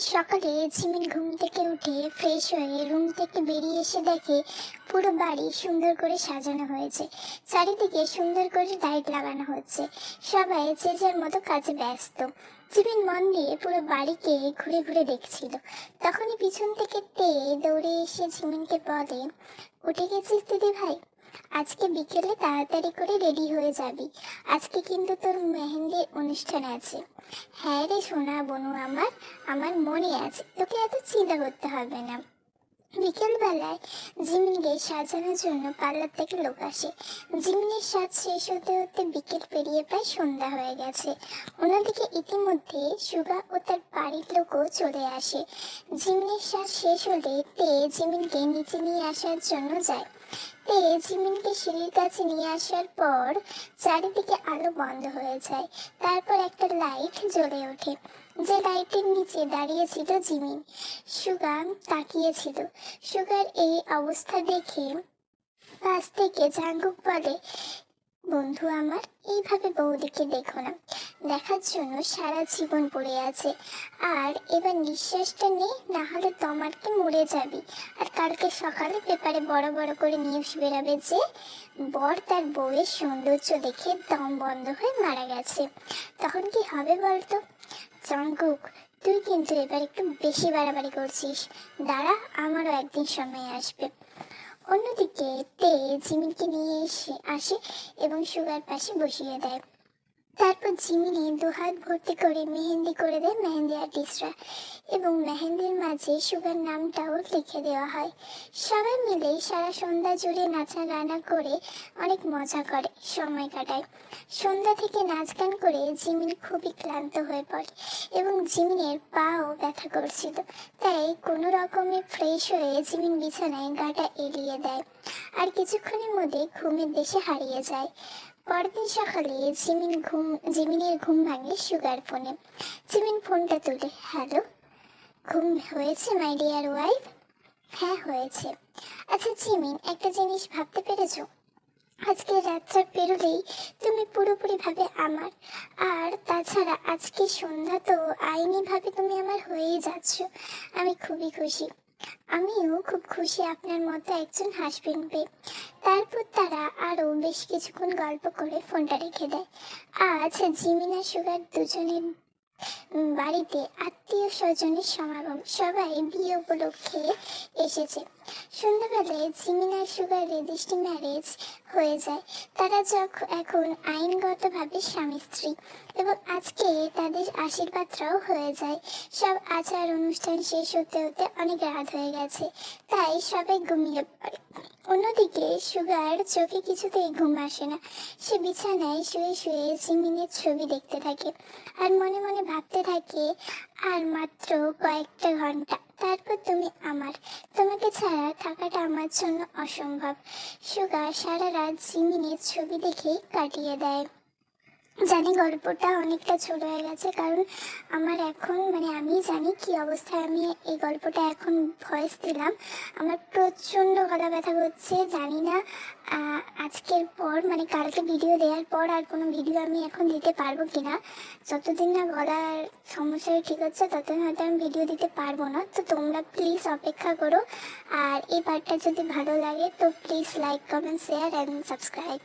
সকালে জিমিন ঘুম থেকে উঠে ফ্রেশ হয়ে রুম থেকে বেরিয়ে এসে দেখে পুরো বাড়ি সুন্দর করে সাজানো হয়েছে। চারিদিকে সুন্দর করে লাইট লাগানো হচ্ছে। সবাই যে যার মতো কাজে ব্যস্ত। জিমিন মন দিয়ে পুরো বাড়িকে ঘুরে ঘুরে দেখছিল। তখনই পিছন থেকে তে দৌড়ে এসে জিমিনকে বলে, উঠে গেছিস দিদি ভাই? আজকে বিকেলে তাড়াতাড়ি করে রেডি হয়ে যাবি, আজকে কিন্তু তোর মেহেন্দির অনুষ্ঠান আছে। হ্যাঁ রে সোনা বনু আমার, আমার মনে আছে, তোকে এত চিন্তা করতে হবে না। বিকেল বেলায় জিমিনকে সাজানোর জন্য পার্লার থেকে লোক আসে। জিমিনের সাজ শেষ হতে হতে বিকেল পেরিয়ে প্রায় সন্ধ্যা হয়ে গেছে। অন্যদিকে ইতিমধ্যে সুগা ও তার বাড়ির লোকও চলে আসে। জিমিনের সাজ শেষ হলে তে জিমিনকে নিচে নিয়ে আসার জন্য যায়। তে জিমিনকে সিঁড়ির কাছে নিয়ে আসার পর চারিদিকে আলো বন্ধ হয়ে যায়। তারপর একটা লাইট জ্বলে ওঠে, যে লাইটের নিচে দাঁড়িয়েছিল জিমিন। সুগা তাকিয়েছিল। সুগার এই অবস্থা দেখে পাশ থেকে জাঙ্গুক বলে, বন্ধু আমার, এইভাবে বৌদিকে দেখো না, দেখার জন্য সারা জীবন পড়ে আছে। আর এবার নিঃশ্বাসটা নে, না হলে তোমারকে মরে যাবি। আর কালকে সকালে পেপারে বড় বড় করে নিউজ বেরাবে যে বর তার বউয়ের সৌন্দর্য দেখে দম বন্ধ হয়ে মারা গেছে। তখন কি হবে বলতো? জাঙ্গুক, তুই কিন্তু এবার একটু বেশি বাড়াবাড়ি করছিস। দাঁড়া, আমারও একদিন সময় আসবে। অন্যদিকে তে জিমিনকে নিয়ে আসে এবং সুগার পাশে বসিয়ে দেয়। তারপর জিমিনে দুহাত ভর্তি করে মেহেন্দি করে দেয় মেহেন্দি আর্টিস্টরা, এবং মেহেন্দির মাঝে সুগার নামটাও লিখে দেওয়া হয়। সবাই মিলে সারা সন্ধ্যা জুড়ে নাচা গানা করে অনেক মজা করে, সময় কাটায়। সন্ধ্যা থেকে নাচ গান করে জিমিন খুবই ক্লান্ত হয়ে পড়ে এবং জিমিনের পাও ব্যথা করছিল। তাই কোনো রকমে ফ্রেশ হয়ে জিমিন বিছানায় গাটা এড়িয়ে দেয় আর কিছুক্ষণের মধ্যে ঘুমের দেশে হারিয়ে যায়। পরদিন সকালে জিমিনের ঘুম ভাঙে সুগার ফোনে। জিমিন ফোনটা তুলে, হ্যালো, ঘুম হয়েছে মাই ডিয়ার ওয়াইফ? হ্যাঁ হয়েছে। আচ্ছা জিমিন, একটা জিনিস ভাবতে পেরেছো? আজকে রাতটা পেরোলেই তুমি পুরোপুরি ভাবে আমার। আর তাছাড়া আজকে সন্ধ্যা তো আইনি ভাবে তুমি আমার হয়েই যাচ্ছ। আমি খুবই খুশি। আমিও খুব খুশি আপনার মতো একজন হাসবেন্ড পেয়ে। তারপর তারা আরো বেশ কিছুক্ষণ গল্প করে ফোনটা রেখে দেয়। আজ জিমিনা সুগার দুজনের বাড়িতে আত্মীয় স্বজনের সমাগম, সবাই বিয়ে উপলক্ষে এসেছে। সন্ধ্যাবেলায় জিমিনা সুগার রেজিস্ট্রি ম্যারেজ হয়ে যায়। তারা এখন আইনগতভাবে স্বামী স্ত্রী, এবং আজকে তাদের আশীর্বাদটাও হয়ে যায়। সব আচার অনুষ্ঠান শেষ হতে হতে অনেক রাত হয়ে গেছে, তাই সবাই ঘুমিয়ে পড়ে। অন্যদিকে সুগার চোখে কিছুতেই ঘুম আসে না। সে বিছানায় শুয়ে শুয়ে জিমিনের ছবি দেখতে থাকে আর মনে মনে ভাবতে থাকে, আর মাত্র কয়েকটা ঘন্টা, তারপর তুমি আমার। তোমাকে ছাড়া থাকাটা আমার জন্য অসম্ভব। সুগার সারা রাত জিমিনের ছবি দেখে কাটিয়ে দেয়। জানি গল্পটা অনেকটা ছোট হয়ে গেছে, কারণ আমার এখন আমি জানি কি অবস্থায় আমি এই গল্পটা এখন ভয়েস দিলাম। আমার প্রচণ্ড গলা ব্যথা করছে, জানি না আজকের পর কালকে ভিডিও দেওয়ার পর আর কোনো ভিডিও আমি এখন দিতে পারবো কিনা। যতদিন না গলার সমস্যাটা ঠিক হচ্ছে ততদিন হয়তো আমি ভিডিও দিতে পারবো না। তো তোমরা প্লিজ অপেক্ষা করো। আর এই পার্টটা যদি ভালো লাগে তো please like, comment, share and subscribe.